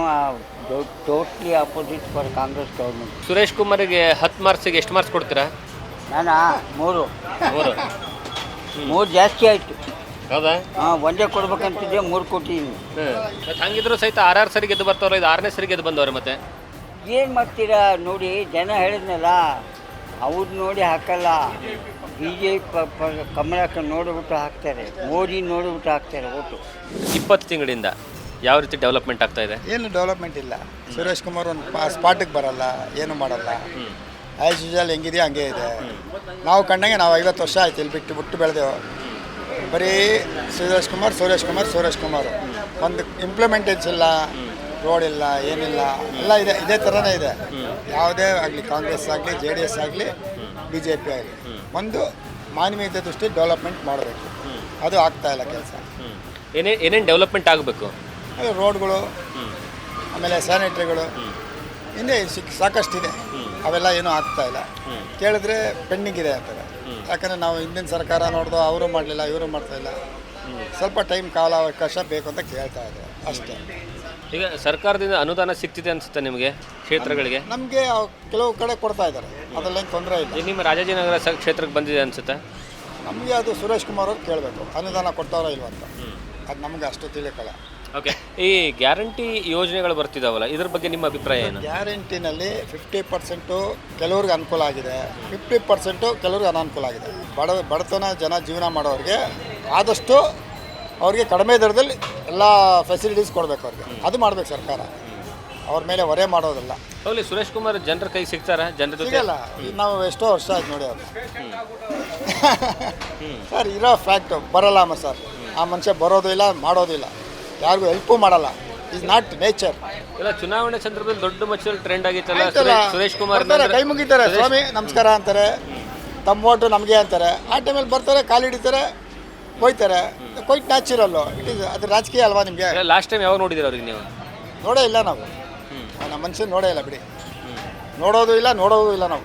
Speaker 10: totally opposite for Congress government.
Speaker 1: Suresh ಕುಮಾರಿಗೆ 10 ಮಾರ್ಕ್ಸಿಗೆ ಎಷ್ಟು ಮಾರ್ಕ್ಸ್ ಕೊಡ್ತೀರಾ?
Speaker 10: ನಾನು 3 ಜಾಸ್ತಿ ಆಯಿತು.
Speaker 1: ಹೌದಾ?
Speaker 10: ಒಂದೇ ಕೊಡ್ಬೇಕಂತಿದ್ದೆ, 3 ಕೊಟ್ಟಿದ್ದೀನಿ.
Speaker 1: ಹಂಗಿದ್ರು ಸಹಿತ 6 ಸರಿ ಗೆದ್ದು ಬರ್ತಾವ್ರೆ, ಇದು 6ನೇ ಸರಿ ಗೆದ್ದು ಬಂದವ್ರೆ. ಮತ್ತೆ
Speaker 10: ಏನು ಮಾಡ್ತೀರಾ ನೋಡಿ, ಜನ ಹೇಳಿದ್ನಲ್ಲ, ಅವ್ರು ನೋಡಿ ಹಾಕಲ್ಲ. BJP ಕಮಲಕ್ಕೆ ನೋಡಿಬಿಟ್ಟು ಹಾಕ್ತಾರೆ, ಮೋದಿ ನೋಡಿಬಿಟ್ಟು ಹಾಕ್ತಾರೆ ಓಟು.
Speaker 1: 20 ತಿಂಗಳಿಂದ ಯಾವ ರೀತಿ ಡೆವಲಪ್ಮೆಂಟ್ ಆಗ್ತಾ ಇದೆ?
Speaker 3: ಏನು ಡೆವಲಪ್ಮೆಂಟ್ ಇಲ್ಲ. ಸುರೇಶ್ ಕುಮಾರ್ ಒಂದು ಸ್ಪಾಟಿಗೆ ಬರಲ್ಲ, ಏನು ಮಾಡಲ್ಲ. ಆ್ಯಸ್ ಯೂಶುವಲ್ ಹೆಂಗಿದೆಯೋ ಹಂಗೆ ಇದೆ. ನಾವು ಕಂಡಂಗೆ ನಾವು 50 ವರ್ಷ ಆಯ್ತು ಇಲ್ಲಿ ಬಿಟ್ಟು ಬೆಳೆದೆವು. ಬರೀ ಸುರೇಶ್ ಕುಮಾರ್ ಒಂದು ಇಂಪ್ಲಿಮೆಂಟೇಷನ್ ಇಲ್ಲ, ರೋಡ್ ಇಲ್ಲ, ಏನಿಲ್ಲ, ಎಲ್ಲ ಇದೇ ಥರನೇ ಇದೆ. ಯಾವುದೇ ಆಗಲಿ, ಕಾಂಗ್ರೆಸ್ ಆಗಲಿ, JDS ಆಗಲಿ, BJP ಆಗಲಿ, ಒಂದು
Speaker 13: ಮಾನವೀಯತೆ ದೃಷ್ಟಿ ಡೆವಲಪ್ಮೆಂಟ್ ಮಾಡಬೇಕು. ಅದು ಆಗ್ತಾ ಇಲ್ಲ ಕೆಲಸ.
Speaker 1: ಏನೇನು ಡೆವಲಪ್ಮೆಂಟ್ ಆಗಬೇಕು?
Speaker 13: ರೋಡ್ಗಳು, ಆಮೇಲೆ ಸ್ಯಾನಿಟ್ರಿಗಳು ಇನ್ನೇ ಸಾಕಷ್ಟಿದೆ. ಅವೆಲ್ಲ ಏನೂ ಆಗ್ತಾ ಇಲ್ಲ. ಕೇಳಿದ್ರೆ ಪೆಂಡಿಂಗ್ ಇದೆ ಅಂತಾರೆ. ಯಾಕಂದರೆ ನಾವು ಹಿಂದಿನ ಸರ್ಕಾರ ನೋಡ್ದು ಅವರು ಮಾಡಲಿಲ್ಲ, ಇವರು ಮಾಡ್ತಾಯಿಲ್ಲ. ಸ್ವಲ್ಪ ಟೈಮ್ ಕಾಲಾವಕಾಶ ಬೇಕು ಅಂತ ಕೇಳ್ತಾ ಇದ್ದಾರೆ ಅಷ್ಟೇ.
Speaker 1: ಈಗ ಸರ್ಕಾರದಿಂದ ಅನುದಾನ ಸಿಗ್ತಿದೆ ಅನಿಸುತ್ತೆ ನಿಮಗೆ ಕ್ಷೇತ್ರಗಳಿಗೆ?
Speaker 13: ನಮಗೆ ಕೆಲವು ಕಡೆ ಕೊಡ್ತಾ ಇದ್ದಾರೆ, ಅದರಲ್ಲೇನು ತೊಂದರೆ ಇಲ್ಲ.
Speaker 1: ಈಗ ನಿಮ್ಮ ರಾಜಾಜಿನಗರ ಕ್ಷೇತ್ರಕ್ಕೆ ಬಂದಿದೆ ಅನಿಸುತ್ತೆ?
Speaker 13: ನಮಗೆ ಅದು ಸುರೇಶ್ ಕುಮಾರ್ ಅವ್ರು ಕೇಳಬೇಕು ಅನುದಾನ ಕೊಟ್ಟವರೋ ಇಲ್ವ ಅಂತ. ಅದು ನಮಗೆ ಅಷ್ಟು ತಿಳಿಯಕ್ಕಲ್ಲ.
Speaker 1: ಓಕೆ, ಈ ಗ್ಯಾರಂಟಿ ಯೋಜನೆಗಳು ಬರ್ತಿದ್ದಾವಲ್ಲ, ಇದ್ರ ಬಗ್ಗೆ ನಿಮ್ಮ ಅಭಿಪ್ರಾಯ ಏನು?
Speaker 13: ಗ್ಯಾರಂಟಿನಲ್ಲಿ 50% ಕೆಲವ್ರಿಗೆ ಅನುಕೂಲ ಆಗಿದೆ, 50% ಕೆಲವ್ರಿಗೆ ಅನಾನುಕೂಲ ಆಗಿದೆ. ಬಡತನ ಜನ ಜೀವನ ಮಾಡೋರಿಗೆ ಆದಷ್ಟು ಅವ್ರಿಗೆ ಕಡಿಮೆ ದರದಲ್ಲಿ ಎಲ್ಲ ಫೆಸಿಲಿಟೀಸ್ ಕೊಡಬೇಕು ಅವ್ರಿಗೆ. ಅದು ಮಾಡಬೇಕು ಸರ್ಕಾರ, ಅವ್ರ ಮೇಲೆ ಹೊರೆ ಮಾಡೋದಲ್ಲ.
Speaker 1: ಹೌದು, ಸುರೇಶ್ ಕುಮಾರ್ ಜನರ ಕೈ ಸಿಗ್ತಾರಾ? ಜನರ ಜೊತೆ
Speaker 13: ಸಿಗಲ್ಲ. ನಾವು ಎಷ್ಟೋ ವರ್ಷ ಆಯ್ತು ನೋಡಿ ಅವ್ರು. ಸರ್ ಇರೋ ಫ್ಯಾಕ್ಟು ಬರಲ್ಲ ಸರ್. ಆ ಮನುಷ್ಯ ಬರೋದು ಇಲ್ಲ, ಮಾಡೋದು ಇಲ್ಲ, ಯಾರಿಗೂ ಹೆಲ್ಪು ಮಾಡಲ್ಲ. Is not nature.
Speaker 1: ಇಲ್ಲ, ಚುನಾವಣೆ ಸಂದರ್ಭದಲ್ಲಿ ದೊಡ್ಡ ಮಟ್ಟದಲ್ಲಿ ಟ್ರೆಂಡ್ ಆಗಿತ್ತಲ್ಲ ಸುರೇಶ್ ಕುಮಾರ್.
Speaker 13: ಕೈ ಮುಗಿತಾರೆ, ಸ್ವಾಮಿ ನಮಸ್ಕಾರ ಅಂತಾರೆ, ತಮ್ಮ ಓಟು ನಮಗೆ ಅಂತಾರೆ. ಆ ಟೈಮಲ್ಲಿ ಬರ್ತಾರೆ, ಕಾಲು ಹಿಡಿತಾರೆ, ಹೋಯ್ತಾರೆ. Quite natural. ಇಟ್ ಈಸ್ ಅದು ರಾಜಕೀಯ ಅಲ್ವಾ ನಿಮಗೆ?
Speaker 1: ಲಾಸ್ಟ್ ಟೈಮ್ ಯಾವಾಗ ನೋಡಿದ್ದೀರ ಅವ್ರಿಗೆ ನೀವು?
Speaker 13: ನೋಡೇ ಇಲ್ಲ ನಾವು. ನಮ್ಮ ಮನುಷ್ಯನ ನೋಡೇ ಇಲ್ಲ ಬಿಡಿ. ನೋಡೋದು ಇಲ್ಲ, ನೋಡೋದು ಇಲ್ಲ ನಾವು.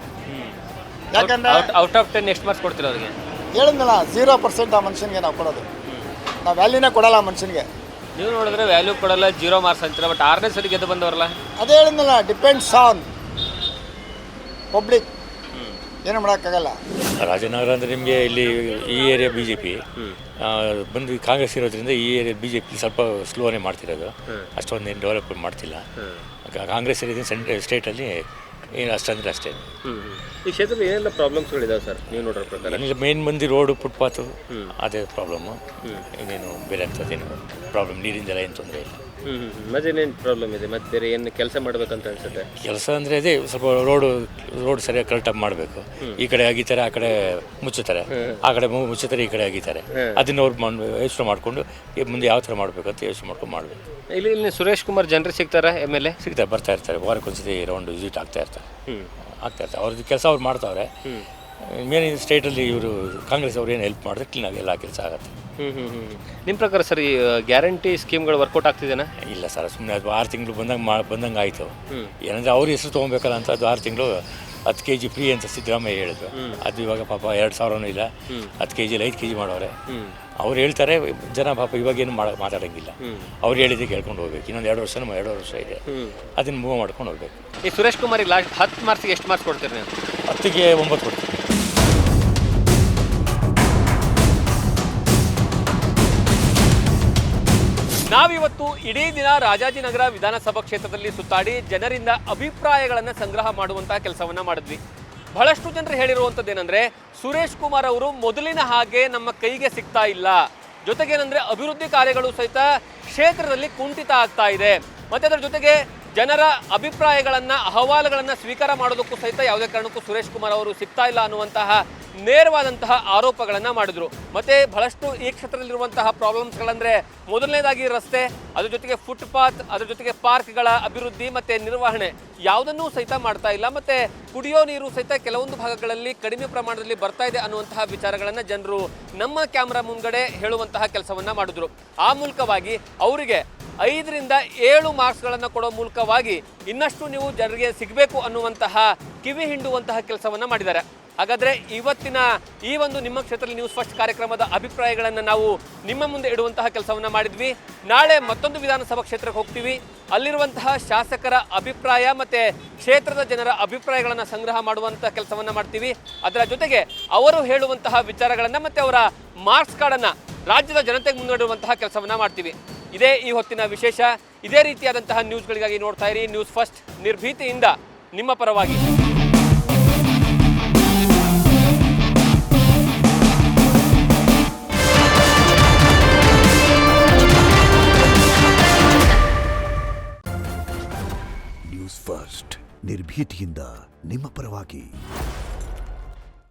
Speaker 13: ಯಾಕಂದರೆ
Speaker 1: ಔಟ್ ಆಫ್ 10 ಎಷ್ಟು ಮಾರ್ಕ್ಸ್ ಕೊಡ್ತೀರ ಅವ್ರಿಗೆ?
Speaker 13: ಹೇಳಿದ್ನಲ್ಲ, 0% ಆ ಮನುಷ್ಯನಿಗೆ ನಾವು ಕೊಡೋದು. ನಾವು ವ್ಯಾಲ್ಯೂನೇ ಕೊಡಲ್ಲ ಆ ಮನುಷ್ಯನಿಗೆ.
Speaker 1: ನೀವು ನೋಡಿದ್ರೆ ವ್ಯಾಲ್ಯೂ ಕೊಡಲ್ಲ, 0 ಮಾರ್ಕ್ಸ್ ಅಂತೀರ. ಬಟ್ 6ನೇ ಸರಿ ಗೆದ್ದು ಬಂದವರಲ್ಲ.
Speaker 13: ಅದೇ ಹೇಳಿದ್ನಲ್ಲ, ಡಿಪೆಂಡ್ಸ್ ಆನ್ ಪಬ್ಲಿಕ್. ಏನು ಮಾಡೋಕ್ಕಾಗಲ್ಲ.
Speaker 14: ರಾಜನಗರ ಅಂದರೆ ನಿಮಗೆ ಇಲ್ಲಿ ಈ ಏರಿಯಾ ಬಿ ಜೆ ಪಿ ಬಂದು ಕಾಂಗ್ರೆಸ್ ಇರೋದ್ರಿಂದ ಈ ಏರಿಯಾ ಬಿ ಜೆ ಪಿ ಸ್ವಲ್ಪ ಸ್ಲೋನೇ ಮಾಡ್ತಿರೋದು. ಅಷ್ಟೊಂದೇನು ಡೆವಲಪ್ಮೆಂಟ್ ಮಾಡ್ತಿಲ್ಲ. ಕಾಂಗ್ರೆಸ್ ಇರೋದ್ರಿಂದ ಸ್ಟೇಟಲ್ಲಿ ಏನು ಅಷ್ಟಂದರೆ ಅಷ್ಟೇ.
Speaker 1: ಈ ಕ್ಷೇತ್ರದಲ್ಲಿ ಏನೆಲ್ಲ ಪ್ರಾಬ್ಲಮ್ಸ್ಗಳಿದಾವೆ ಸರ್ ನೀವು ನೋಡೋ ಪ್ರಕಾರ?
Speaker 14: ಏನಿಲ್ಲ, ಮೇನ್ ಮಂದಿ ರೋಡು, ಫುಟ್ಪಾತು, ಅದೇ ಪ್ರಾಬ್ಲಮ್ಮು. ಇನ್ನೇನು ಬೇರೆ ಅಂಥದ್ದೇನು ಪ್ರಾಬ್ಲಮ್, ನೀರಿಂದೆಲ್ಲ ಏನು ತೊಂದರೆ ಇಲ್ಲ.
Speaker 1: ಮತ್ತೇನೇನು ಪ್ರಾಬ್ಲಮ್ ಇದೆ? ಮತ್ತೆ ಬೇರೆ ಏನು ಕೆಲಸ ಮಾಡಬೇಕಂತ ಅನ್ಸುತ್ತೆ?
Speaker 14: ಕೆಲಸ ಅಂದರೆ ಅದೇ ಸ್ವಲ್ಪ ರೋಡ್ ಸರಿಯಾಗಿ ಕರೆಕ್ಟಾಗಿ ಮಾಡಬೇಕು. ಈ ಕಡೆ ಅಗಿತಾರೆ, ಆ ಕಡೆ ಮುಚ್ಚುತ್ತಾರೆ, ಆ ಕಡೆ ಮುಚ್ಚುತ್ತಾರೆ, ಈ ಕಡೆ ಅಗಿತಾರೆ. ಅದನ್ನ ಅವ್ರು ಯೋಚನೆ ಮಾಡಿಕೊಂಡು ಮುಂದೆ ಯಾವ ಥರ ಮಾಡಬೇಕು ಅಂತ ಯೋಚನೆ ಮಾಡ್ಕೊಂಡು ಮಾಡಬೇಕು.
Speaker 1: ಇಲ್ಲಿ ಸುರೇಶ್ ಕುಮಾರ್ ಜನರು ಸಿಗ್ತಾರಾ? MLA
Speaker 14: ಸಿಗ್ತಾರೆ, ಬರ್ತಾ ಇರ್ತಾರೆ. ವಾರಕ್ಕೊಂದ್ಸತಿ ರೌಂಡ್ ವಿಸಿಟ್ ಆಗ್ತಾ ಇರ್ತಾರೆ. ಅವ್ರದ್ದು ಕೆಲಸ ಅವ್ರು ಮಾಡ್ತಾವ್ರೆ. ಮೇನ್ ಸ್ಟೇಟಲ್ಲಿ ಇವರು ಕಾಂಗ್ರೆಸ್ ಅವ್ರು ಏನು ಹೆಲ್ಪ್ ಮಾಡಿದ್ರೆ ಕ್ಲೀನಾಗಿ ಎಲ್ಲ ಕೆಲಸ ಆಗುತ್ತೆ.
Speaker 1: ನಿಮ್ಮ ಪ್ರಕಾರ ಸರ್ ಈ ಗ್ಯಾರಂಟಿ ಸ್ಕೀಮ್ಗಳು ವರ್ಕೌಟ್ ಆಗ್ತಿದೆನಾ?
Speaker 14: ಇಲ್ಲ ಸರ್, ಸುಮ್ಮನೆ ಅದು 6 ತಿಂಗಳು ಬಂದಂಗೆ ಆಯಿತು. ಏನಂದರೆ ಅವ್ರ ಹೆಸರು ತೊಗೊಬೇಕಲ್ಲ ಅಂತ ಅದು 6 ತಿಂಗಳು 10 kg ಫ್ರೀ ಅಂತ ಸಿದ್ದರಾಮಯ್ಯ ಹೇಳಿದ್ರು. ಅದು ಇವಾಗ ಪಾಪ 2,000 ಇಲ್ಲ, 10 kg 5 kg ಮಾಡೋರೆ. ಅವ್ರು ಹೇಳ್ತಾರೆ, ಜನ ಪಾಪ ಇವಾಗೇನು ಮಾತಾಡೋಂಗಿಲ್ಲ. ಅವ್ರು ಹೇಳಿದ್ದೆ ಕೇಳ್ಕೊಂಡು ಹೋಗ್ಬೇಕು. ಇನ್ನೊಂದು 2 ವರ್ಷ ಇದೆ, ಅದನ್ನು ಮೂವ್ ಮಾಡ್ಕೊಂಡು ಹೋಗ್ಬೇಕು.
Speaker 1: ಈ ಸುರೇಶ್ ಕುಮಾರಿಗೆ ಲಾಸ್ಟ್ 10 ಮಾರ್ಕ್ಸಿಗೆ ಎಷ್ಟು ಮಾರ್ಕ್ಸ್ ಕೊಡ್ತೀರಿ ನೀವು?
Speaker 14: 10ಗೆ 9 ಕೊಡ್ತೀವಿ.
Speaker 1: ನಾವಿವತ್ತು ಇಡೀ ದಿನ ರಾಜಾಜಿನಗರ ವಿಧಾನಸಭಾ ಕ್ಷೇತ್ರದಲ್ಲಿ ಸುತ್ತಾಡಿ ಜನರಿಂದ ಅಭಿಪ್ರಾಯಗಳನ್ನು ಸಂಗ್ರಹ ಮಾಡುವಂತಹ ಕೆಲಸವನ್ನ ಮಾಡಿದ್ವಿ. ಬಹಳಷ್ಟು ಜನರು ಹೇಳಿರುವಂಥದ್ದೇನೆಂದರೆ, ಸುರೇಶ್ ಕುಮಾರ್ ಅವರು ಮೊದಲಿನ ಹಾಗೆ ನಮ್ಮ ಕೈಗೆ ಸಿಗ್ತಾ ಇಲ್ಲ. ಜೊತೆಗೇನೆಂದರೆ ಅಭಿವೃದ್ಧಿ ಕಾರ್ಯಗಳು ಸಹಿತ ಕ್ಷೇತ್ರದಲ್ಲಿ ಕುಂಠಿತ ಆಗ್ತಾ ಇದೆ. ಮತ್ತು ಅದರ ಜೊತೆಗೆ ಜನರ ಅಭಿಪ್ರಾಯಗಳನ್ನು, ಅಹವಾಲುಗಳನ್ನು ಸ್ವೀಕಾರ ಮಾಡೋದಕ್ಕೂ ಸಹಿತ ಯಾವುದೇ ಕಾರಣಕ್ಕೂ ಸುರೇಶ್ ಕುಮಾರ್ ಅವರು ಸಿಗ್ತಾ ಇಲ್ಲ ಅನ್ನುವಂತಹ ನೇರವಾದಂತಹ ಆರೋಪಗಳನ್ನು ಮಾಡಿದ್ರು. ಮತ್ತು ಬಹಳಷ್ಟು ಈ ಕ್ಷೇತ್ರದಲ್ಲಿರುವಂತಹ ಪ್ರಾಬ್ಲಮ್ಸ್ಗಳಂದರೆ, ಮೊದಲನೇದಾಗಿ ರಸ್ತೆ, ಅದ್ರ ಜೊತೆಗೆ ಫುಟ್ಪಾತ್, ಅದ್ರ ಜೊತೆಗೆ ಪಾರ್ಕ್ಗಳ ಅಭಿವೃದ್ಧಿ ಮತ್ತು ನಿರ್ವಹಣೆ ಯಾವುದನ್ನೂ ಸಹಿತ ಮಾಡ್ತಾ ಇಲ್ಲ. ಮತ್ತು ಕುಡಿಯೋ ನೀರು ಸಹಿತ ಕೆಲವೊಂದು ಭಾಗಗಳಲ್ಲಿ ಕಡಿಮೆ ಪ್ರಮಾಣದಲ್ಲಿ ಬರ್ತಾ ಇದೆ ಅನ್ನುವಂತಹ ವಿಚಾರಗಳನ್ನು ಜನರು ನಮ್ಮ ಕ್ಯಾಮ್ರಾ ಮುಂದ್ಗಡೆ ಹೇಳುವಂತಹ ಕೆಲಸವನ್ನು ಮಾಡಿದ್ರು. ಆ ಮೂಲಕವಾಗಿ ಅವರಿಗೆ 5ರಿಂದ 7 ಮಾರ್ಕ್ಸ್ಗಳನ್ನು ಕೊಡೋ ಮೂಲಕವಾಗಿ ಇನ್ನಷ್ಟು ನೀವು ಜನರಿಗೆ ಸಿಗಬೇಕು ಅನ್ನುವಂತಹ ಕಿವಿ ಹಿಂಡುವಂತಹ ಕೆಲಸವನ್ನು ಮಾಡಿದ್ದಾರೆ. ಹಾಗಾದರೆ ಇವತ್ತಿನ ಈ ಒಂದು ನಿಮ್ಮ ಕ್ಷೇತ್ರದಲ್ಲಿ ನ್ಯೂಸ್ ಫಸ್ಟ್ ಕಾರ್ಯಕ್ರಮದ ಅಭಿಪ್ರಾಯಗಳನ್ನು ನಾವು ನಿಮ್ಮ ಮುಂದೆ ಇಡುವಂತಹ ಕೆಲಸವನ್ನು ಮಾಡಿದ್ವಿ. ನಾಳೆ ಮತ್ತೊಂದು ವಿಧಾನಸಭಾ ಕ್ಷೇತ್ರಕ್ಕೆ ಹೋಗ್ತೀವಿ. ಅಲ್ಲಿರುವಂತಹ ಶಾಸಕರ ಅಭಿಪ್ರಾಯ ಮತ್ತು ಕ್ಷೇತ್ರದ ಜನರ ಅಭಿಪ್ರಾಯಗಳನ್ನು ಸಂಗ್ರಹ ಮಾಡುವಂತಹ ಕೆಲಸವನ್ನು ಮಾಡ್ತೀವಿ. ಅದರ ಜೊತೆಗೆ ಅವರು ಹೇಳುವಂತಹ ವಿಚಾರಗಳನ್ನು ಮತ್ತು ಅವರ ಮಾರ್ಕ್ಸ್ ಕಾರ್ಡನ್ನು ರಾಜ್ಯದ ಜನತೆಗೆ ಮುಂದಿಡುವಂತಹ ಕೆಲಸವನ್ನು ಮಾಡ್ತೀವಿ. ಇದೇ ಈ ಹೊತ್ತಿನ ವಿಶೇಷ. ಇದೇ ರೀತಿಯಾದಂತಹ ನ್ಯೂಸ್ಗಳಿಗಾಗಿ ನೋಡ್ತಾ ಇರಿ ನ್ಯೂಸ್ ಫಸ್ಟ್, ನಿರ್ಭೀತಿಯಿಂದ ನಿಮ್ಮ ಪರವಾಗಿ.
Speaker 15: ನ್ಯೂಸ್ ಫಸ್ಟ್, ನಿರ್ಭೀತಿಯಿಂದ ನಿಮ್ಮ ಪರವಾಗಿ.